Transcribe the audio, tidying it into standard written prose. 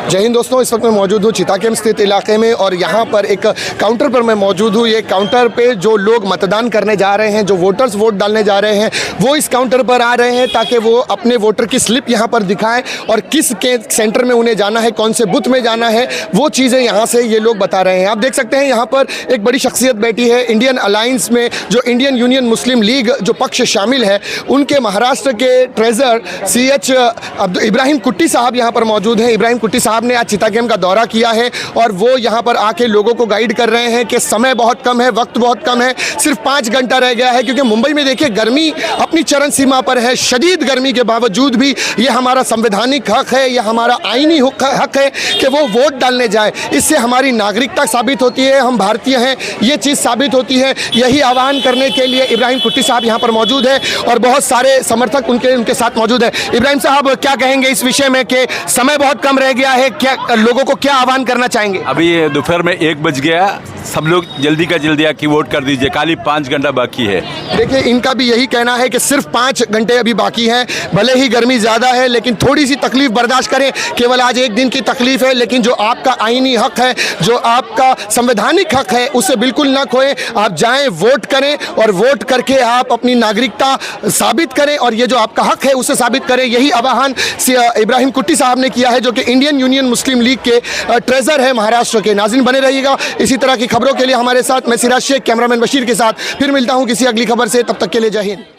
जय हिंद दोस्तों, इस वक्त मैं मौजूद हूँ चिताकेम स्थित इलाके में और यहाँ पर एक काउंटर पर मैं मौजूद हूँ। ये काउंटर पे जो लोग मतदान करने जा रहे हैं, जो वोटर्स वोट डालने जा रहे हैं, वो इस काउंटर पर आ रहे हैं ताकि वो अपने वोटर की स्लिप यहाँ पर दिखाएं और किस के सेंटर में उन्हें जाना है, कौन से बूथ में जाना है, वो चीज़ें यहाँ से ये लोग बता रहे हैं। आप देख सकते हैं यहाँ पर एक बड़ी शख्सियत बैठी है। इंडियन अलायंस में जो इंडियन यूनियन मुस्लिम लीग जो पक्ष शामिल है, उनके महाराष्ट्र के ट्रेजर CH इब्राहिम कुट्टी साहब यहाँ पर मौजूद हैं। इब्राहिम कुट्टी साहब ने आज चिताकेम का दौरा किया है और वो यहाँ पर आके लोगों को गाइड कर रहे हैं कि समय बहुत कम है, वक्त बहुत कम है, सिर्फ 5 घंटा रह गया है। क्योंकि मुंबई में देखिए गर्मी अपनी चरम सीमा पर है। शदीद गर्मी के बावजूद भी ये हमारा संवैधानिक हक है, यह हमारा आईनी हक है कि वो वोट डालने जाए। इससे हमारी नागरिकता साबित होती है, हम भारतीय हैं, ये चीज़ साबित होती है। यही आह्वान करने के लिए इब्राहिम कुट्टी साहब यहाँ पर मौजूद है और बहुत सारे समर्थक उनके साथ मौजूद है। इब्राहिम साहब, क्या कहेंगे इस विषय में कि समय बहुत कम रह गया है, क्या लोगों को क्या आह्वान करना चाहेंगे? अभी दोपहर में 1 बज गया, सब लोग जल्दी का जल्दी आके वोट कर दीजिए, खाली 5 घंटा बाकी है। देखिए, इनका भी यही कहना है कि सिर्फ 5 घंटे अभी बाकी हैं। भले ही गर्मी ज़्यादा है लेकिन थोड़ी सी तकलीफ बर्दाश्त करें। केवल आज एक दिन की तकलीफ है, लेकिन जो आपका आईनी हक है, जो आपका संवैधानिक हक है, उसे बिल्कुल ना खोएं। आप जाएं, वोट करें और वोट करके आप अपनी नागरिकता साबित करें और ये जो आपका हक है उसे साबित करें। यही आह्वान इब्राहिम कुट्टी साहब ने किया है, जो कि इंडियन यूनियन मुस्लिम लीग के ट्रेजर है महाराष्ट्र के। नाज़रीन, बने रहिएगा इसी तरह की खबरों के लिए हमारे साथ। मैं सिराज शेख, कैमरामैन बशीर के साथ फिर मिलता हूं किसी अगली खबर से। तब तक के लिए जय हिंद।